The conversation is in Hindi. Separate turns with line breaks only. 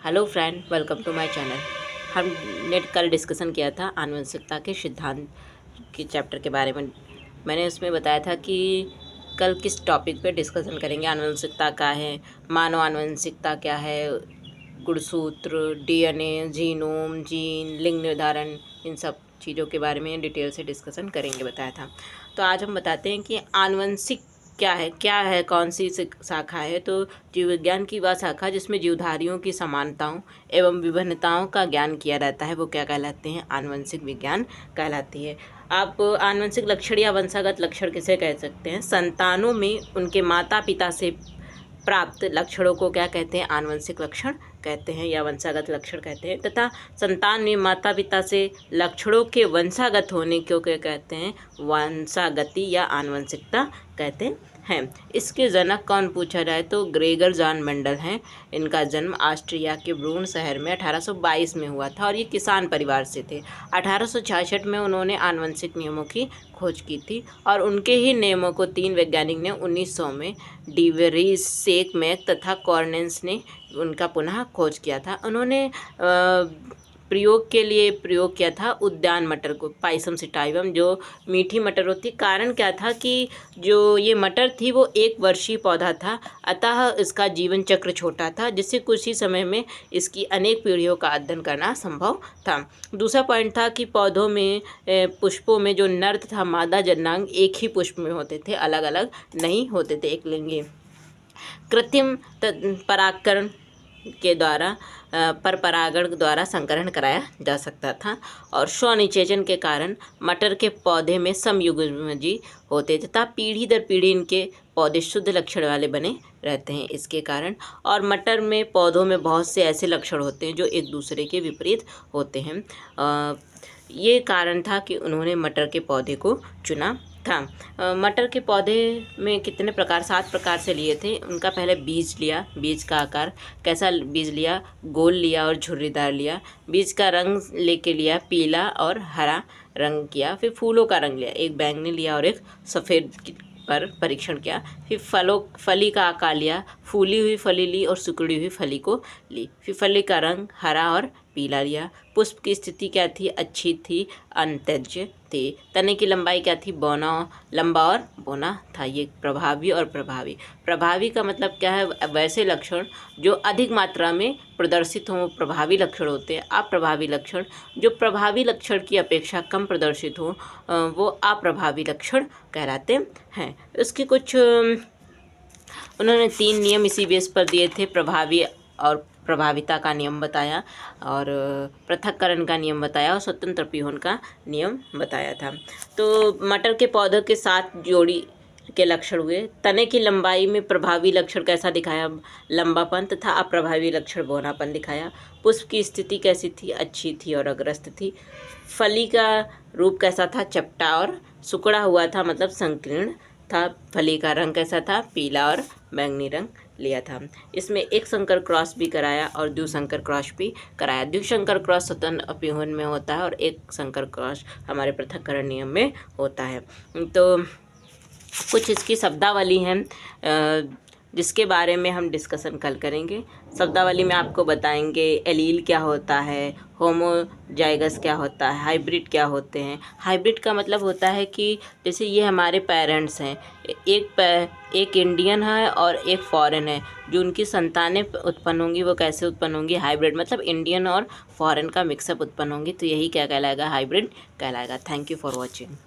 Hello friend, welcome to my channel. हमने कल डिस्कशन किया था आनुवंशिकता के सिद्धांत के चैप्टर के बारे में। मैंने उसमें बताया था कि कल किस टॉपिक पे डिस्कशन करेंगे। आनुवंशिकता क्या है, मानव आनुवंशिकता क्या है, गुणसूत्र, डीएनए, जीनोम, जीन, लिंग निर्धारण, इन सब चीज़ों के बारे में डिटेल से डिस्कशन करेंगे बताया था। तो आज हम बताते हैं कि आनुवंशिक क्या है, कौन सी शाखा है। तो जीव विज्ञान की वह शाखा जिसमें जीवधारियों की समानताओं एवं विभिन्नताओं का ज्ञान किया रहता है वो क्या कहलाते हैं, आनुवंशिक विज्ञान कहलाती है। आप आनुवंशिक लक्षण या वंशागत लक्षण किसे कह सकते हैं? संतानों में उनके माता पिता से प्राप्त लक्षणों को क्या कहते हैं, आनुवंशिक लक्षण कहते हैं या वंशागत लक्षण कहते हैं। तथा संतान में माता पिता से लक्षणों के वंशागत होने को क्या कहते हैं, वंशागति या आनुवंशिकता कहते हैं। इसके जनक कौन पूछा जाए तो ग्रेगर जॉन मेंडल हैं। इनका जन्म ऑस्ट्रिया के ब्रून शहर में 1822 में हुआ था और ये किसान परिवार से थे। 1866 में उन्होंने आनुवंशिक नियमों की खोज की थी और उनके ही नियमों को 3 वैज्ञानिक ने 1900 में डीवेरिस, सेक मैक तथा कॉर्नेंस ने उनका पुनः खोज किया था। उन्होंने प्रयोग के लिए प्रयोग किया था उद्यान मटर को, पाइसम सिटाइवम, जो मीठी मटर होती। कारण क्या था कि जो ये मटर थी वो 1 वर्षीय पौधा था, अतः इसका जीवन चक्र छोटा था, जिससे कुछ ही समय में इसकी अनेक पीढ़ियों का अध्ययन करना संभव था। दूसरा पॉइंट था कि पौधों में पुष्पों में जो नर तथा मादा जननांग एक ही पुष्प में होते थे, अलग अलग नहीं होते थे, एक लिंगी। कृत्रिम परागकरण के द्वारा पर परागण द्वारा संकरण कराया जा सकता था और स्वनिषेचन के कारण मटर के पौधे में समयुग्मजी होते तथा पीढ़ी दर पीढ़ी इनके पौधे शुद्ध लक्षण वाले बने रहते हैं इसके कारण। और मटर में पौधों में बहुत से ऐसे लक्षण होते हैं जो एक दूसरे के विपरीत होते हैं। ये कारण था कि उन्होंने मटर के पौधे को चुना था। मटर के पौधे में कितने प्रकार, 7 प्रकार से लिए थे। उनका पहले बीज लिया, बीज का आकार कैसा बीज लिया, गोल लिया और झुर्रीदार लिया। बीज का रंग लेके लिया पीला और हरा रंग किया। फिर फूलों का रंग लिया, एक बैंगनी लिया और एक सफ़ेद पर परीक्षण किया। फिर फली का आकार लिया, फूली हुई फली ली और सिकुड़ी हुई फली को ली। फिर फली का रंग हरा और पीला लिया। पुष्प की स्थिति क्या थी, अच्छी थी, अनत्यज थी। तने की लंबाई क्या थी, बौना, लंबा और बौना था। ये प्रभावी और प्रभावी। प्रभावी का मतलब क्या है, वैसे लक्षण जो अधिक मात्रा में प्रदर्शित हों प्रभावी लक्षण होते हैं। अप्रभावी लक्षण जो प्रभावी लक्षण की अपेक्षा कम प्रदर्शित हों वो अप्रभावी लक्षण कहलाते हैं। उसके कुछ उन्होंने 3 नियम इसी बेस पर दिए थे। प्रभावी और प्रभाविता का नियम बताया और पृथक्करण का नियम बताया और स्वतंत्र पिहोन का नियम बताया था। तो मटर के पौधों के 7 जोड़ी के लक्षण हुए। तने की लंबाई में प्रभावी लक्षण कैसा दिखाया, लंबापन, तथा अप्रभावी लक्षण बौनापन दिखाया। पुष्प की स्थिति कैसी थी, अच्छी थी और अग्रस्त थी। फली का रूप कैसा था, चपटा और सिकुड़ा हुआ था, मतलब संकीर्ण था। फली का रंग कैसा था, पीला और बैंगनी रंग लिया था। इसमें एक संकर क्रॉस भी कराया और द्विसंकर क्रॉस भी कराया। द्विसंकर क्रॉस स्वतंत्र अपिहोन में होता है और एक संकर क्रॉस हमारे पृथक्करण नियम में होता है। तो कुछ इसकी शब्दावली हैं जिसके बारे में हम डिस्कशन कल करेंगे। शब्दावली में आपको बताएंगे एलील क्या होता है, होमोजाइगस क्या होता है, हाइब्रिड क्या होते हैं। हाइब्रिड का मतलब होता है कि जैसे ये हमारे पेरेंट्स हैं, एक इंडियन है और एक फॉरेन है, जो उनकी संतानें उत्पन्न होंगी वो कैसे उत्पन्न होंगी, हाइब्रिड, मतलब इंडियन और फॉरेन का मिक्सअप उत्पन्न होंगी। तो यही क्या कहलाएगा, हाइब्रिड कहलाएगा। Thank you for watching.